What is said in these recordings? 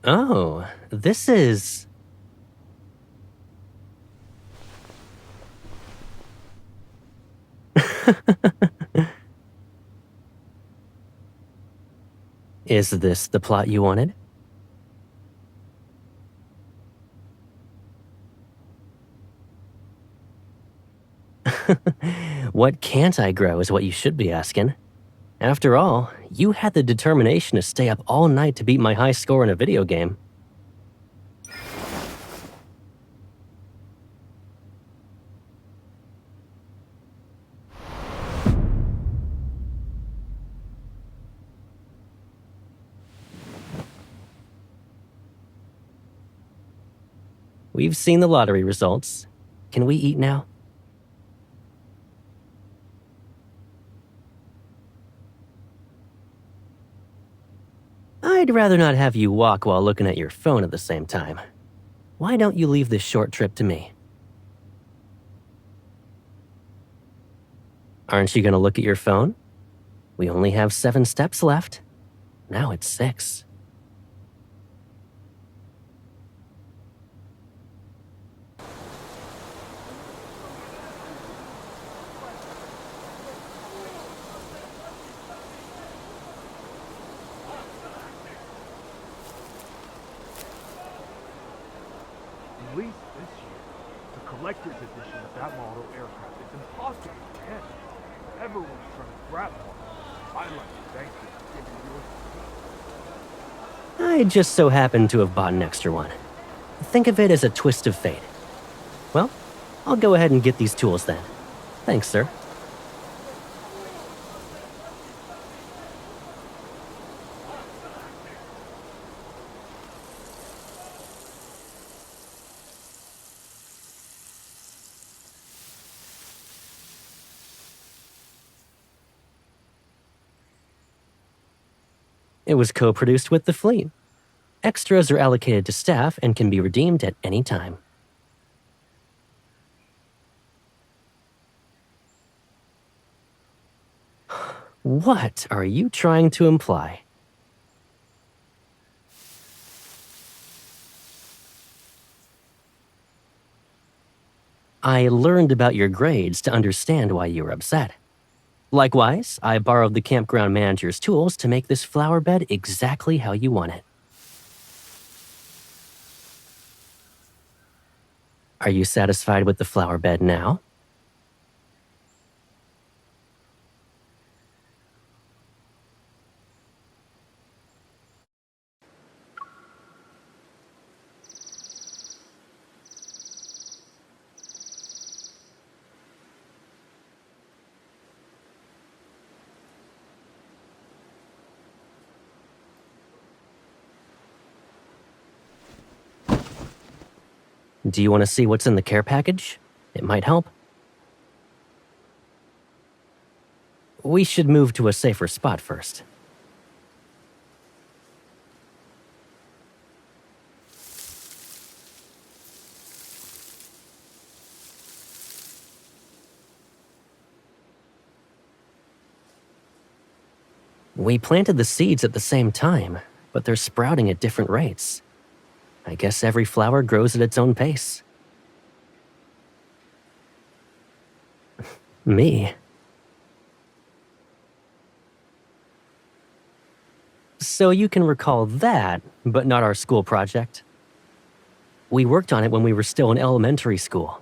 Oh, this is... Is this the plot you wanted? What can't I grow is what you should be asking. After all, you had the determination to stay up all night to beat my high score in a video game. We've seen the lottery results. Can we eat now? I'd rather not have you walk while looking at your phone at the same time. Why don't you leave this short trip to me? Aren't you gonna look at your phone? We only have 7 steps left. Now it's 6. Released this year, the collector's edition of that model aircraft is impossible to get. Everyone's trying to grab one. I'd like to thank you for giving yours. I just so happen to have bought an extra one. Think of it as a twist of fate. Well, I'll go ahead and get these tools then. Thanks, sir. It was co-produced with the fleet. Extras are allocated to staff and can be redeemed at any time. What are you trying to imply? I learned about your grades to understand why you were upset. Likewise, I borrowed the campground manager's tools to make this flower bed exactly how you want it. Are you satisfied with the flower bed now? Do you want to see what's in the care package? It might help. We should move to a safer spot first. We planted the seeds at the same time, but they're sprouting at different rates. I guess every flower grows at its own pace. Me? So you can recall that, but not our school project. We worked on it when we were still in elementary school.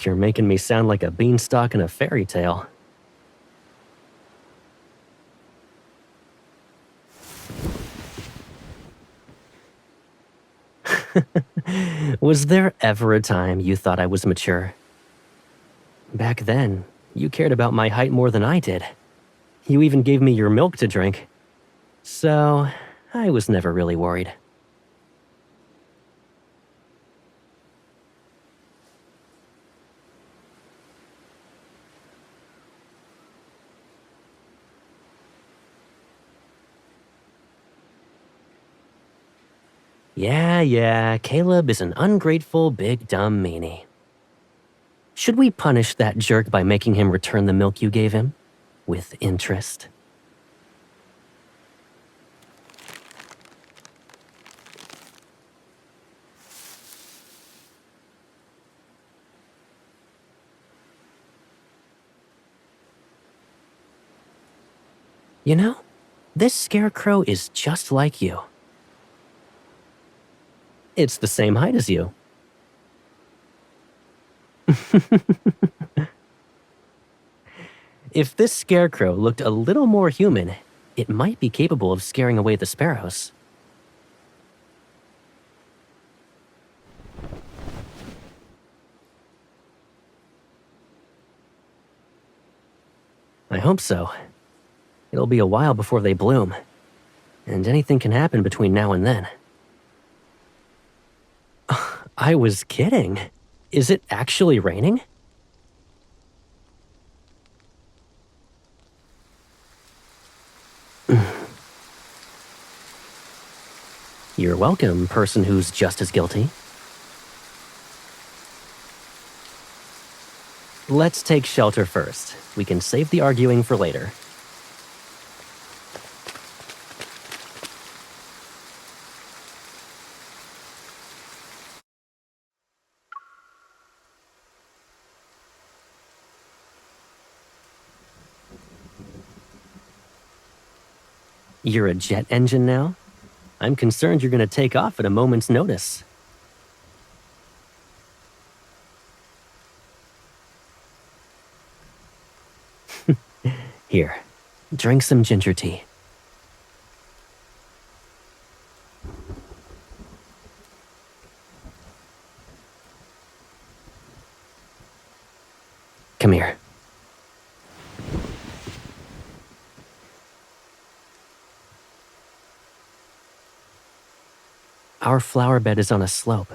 You're making me sound like a beanstalk in a fairy tale. Was there ever a time you thought I was mature? Back then, you cared about my height more than I did. You even gave me your milk to drink. So, I was never really worried. Yeah, Caleb is an ungrateful, big, dumb meanie. Should we punish that jerk by making him return the milk you gave him? With interest? You know, this scarecrow is just like you. It's the same height as you. If this scarecrow looked a little more human, it might be capable of scaring away the sparrows. I hope so. It'll be a while before they bloom, and anything can happen between now and then. I was kidding. Is it actually raining? You're welcome, person who's just as guilty. Let's take shelter first. We can save the arguing for later. You're a jet engine now? I'm concerned you're going to take off at a moment's notice. Here, drink some ginger tea. Come here. Our flower bed is on a slope.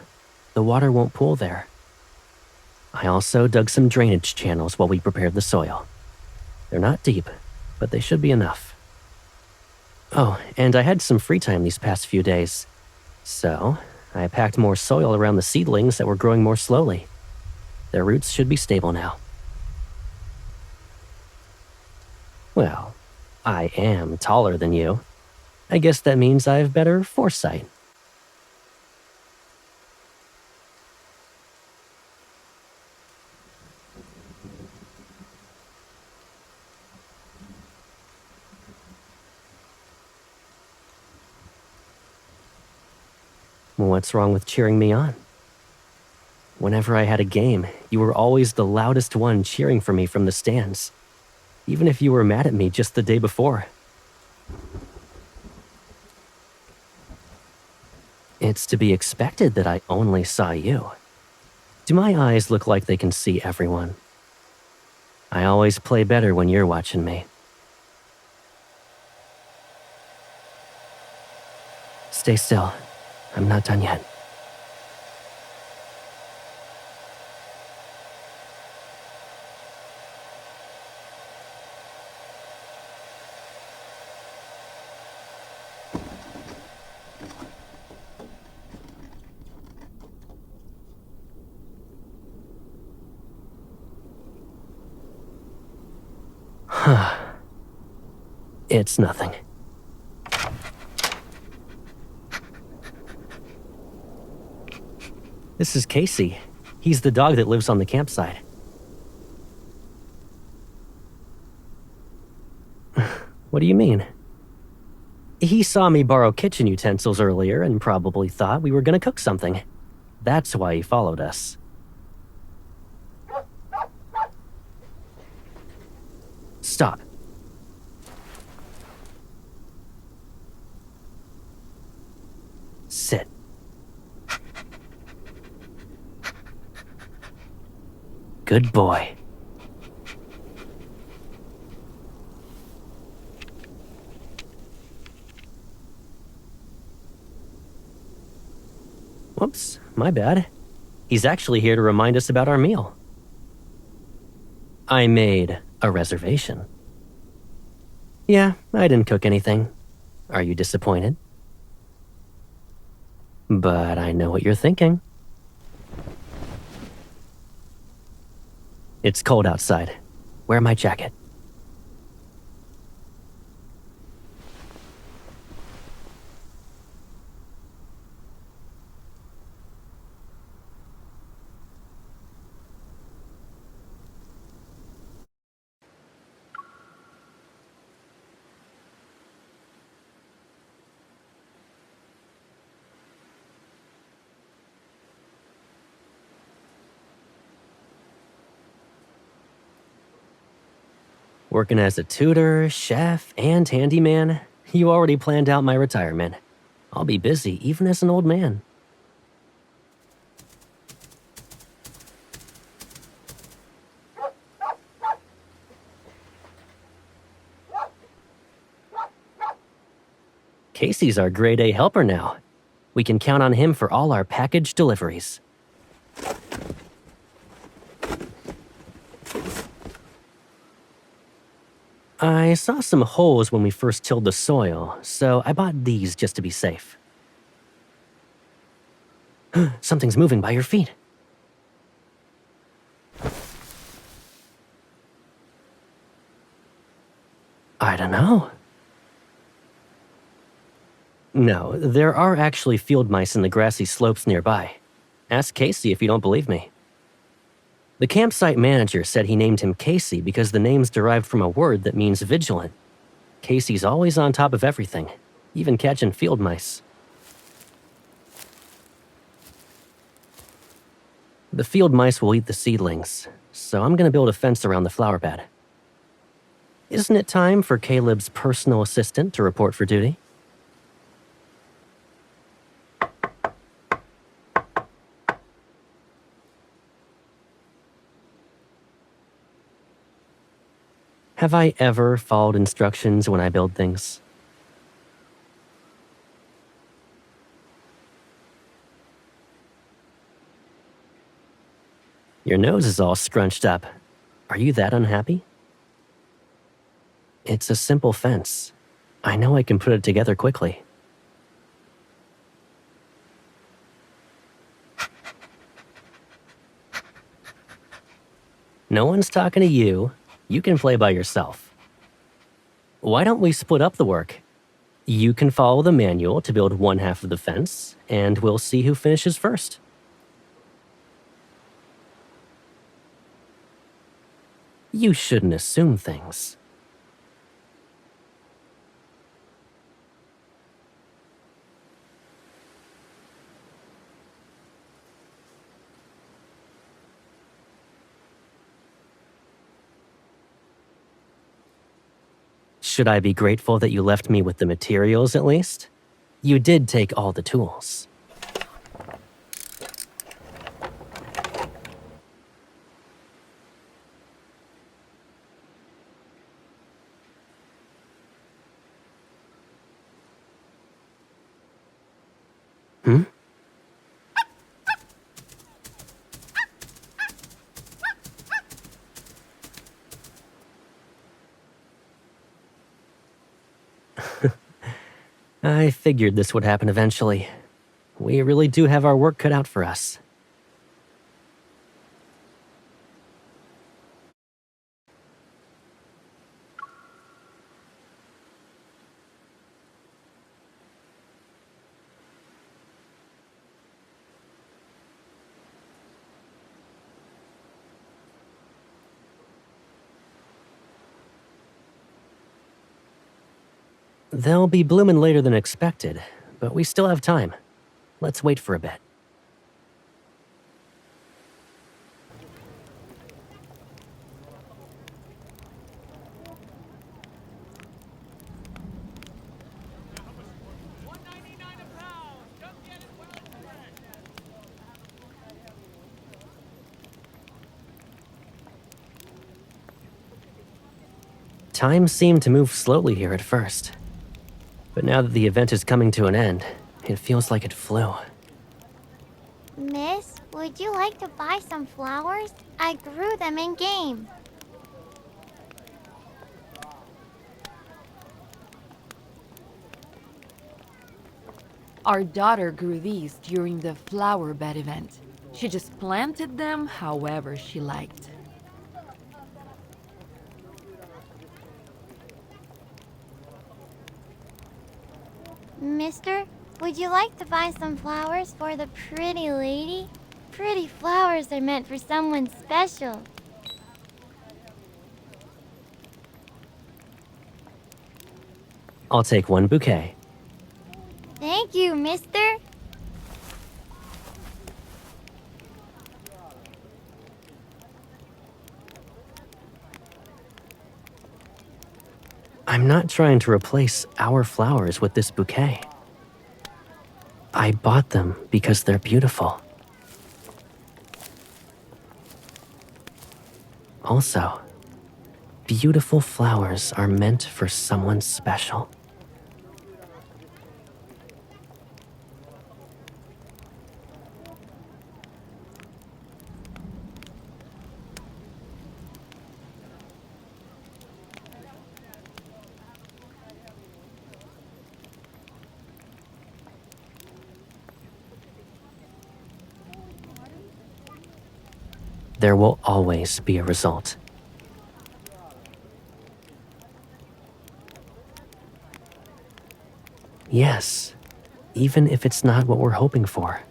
The water won't pool there. I also dug some drainage channels while we prepared the soil. They're not deep, but they should be enough. Oh, and I had some free time these past few days. So, I packed more soil around the seedlings that were growing more slowly. Their roots should be stable now. Well, I am taller than you. I guess that means I have better foresight. What's wrong with cheering me on? Whenever I had a game, you were always the loudest one cheering for me from the stands, even if you were mad at me just the day before. It's to be expected that I only saw you. Do my eyes look like they can see everyone? I always play better when you're watching me. Stay still. I'm not done yet. It's nothing. This is Casey. He's the dog that lives on the campsite. What do you mean? He saw me borrow kitchen utensils earlier and probably thought we were gonna cook something. That's why he followed us. Stop. Sit. Good boy. Whoops, my bad. He's actually here to remind us about our meal. I made a reservation. Yeah, I didn't cook anything. Are you disappointed? But I know what you're thinking. It's cold outside. Wear my jacket. Working as a tutor, chef, and handyman, you already planned out my retirement. I'll be busy even as an old man. Casey's our grade A helper now. We can count on him for all our package deliveries. I saw some holes when we first tilled the soil, so I bought these just to be safe. Something's moving by your feet. I don't know. No, there are actually field mice in the grassy slopes nearby. Ask Casey if you don't believe me. The campsite manager said he named him Casey because the name's derived from a word that means vigilant. Casey's always on top of everything, even catching field mice. The field mice will eat the seedlings, so I'm gonna build a fence around the flower bed. Isn't it time for Caleb's personal assistant to report for duty? Have I ever followed instructions when I build things? Your nose is all scrunched up. Are you that unhappy? It's a simple fence. I know I can put it together quickly. No one's talking to you. You can play by yourself. Why don't we split up the work? You can follow the manual to build one half of the fence, and we'll see who finishes first. You shouldn't assume things. Should I be grateful that you left me with the materials at least? You did take all the tools. Hmm? I figured this would happen eventually. We really do have our work cut out for us. They'll be blooming later than expected, but we still have time. Let's wait for a bit. Time seemed to move slowly here at first. But now that the event is coming to an end, it feels like it flew. Miss, would you like to buy some flowers? I grew them in-game. Our daughter grew these during the flower bed event. She just planted them however she liked. Mister, would you like to buy some flowers for the pretty lady? Pretty flowers are meant for someone special. I'll take one bouquet. Thank you, mister. I'm not trying to replace our flowers with this bouquet. I bought them because they're beautiful. Also, beautiful flowers are meant for someone special. There will always be a result. Yes, even if it's not what we're hoping for.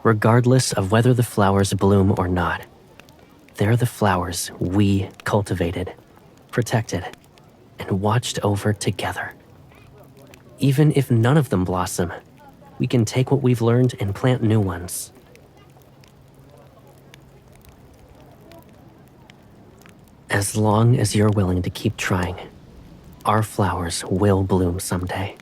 Regardless of whether the flowers bloom or not, they're the flowers we cultivated, protected, and watched over together. Even if none of them blossom, we can take what we've learned and plant new ones. As long as you're willing to keep trying, our flowers will bloom someday.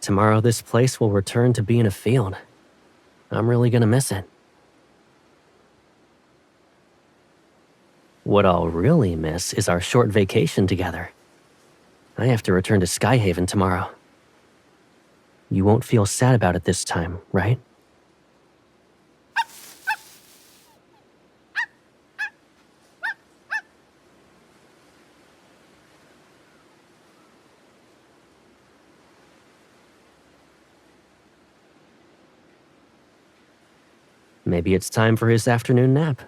Tomorrow, this place will return to being a field. I'm really gonna miss it. What I'll really miss is our short vacation together. I have to return to Skyhaven tomorrow. You won't feel sad about it this time, right? Maybe it's time for his afternoon nap.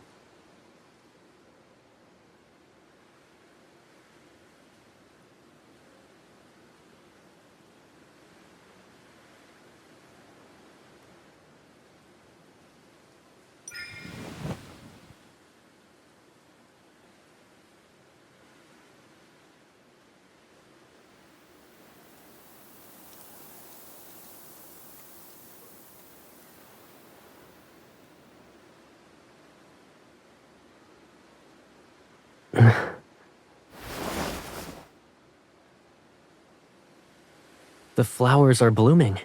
The flowers are blooming.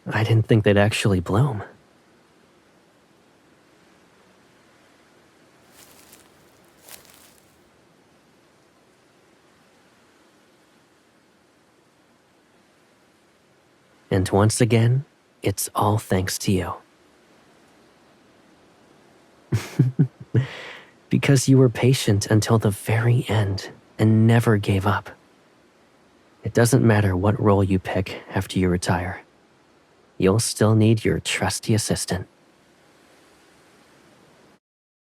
I didn't think they'd actually bloom. And once again, it's all thanks to you. Because you were patient until the very end and never gave up. It doesn't matter what role you pick after you retire. You'll still need your trusty assistant.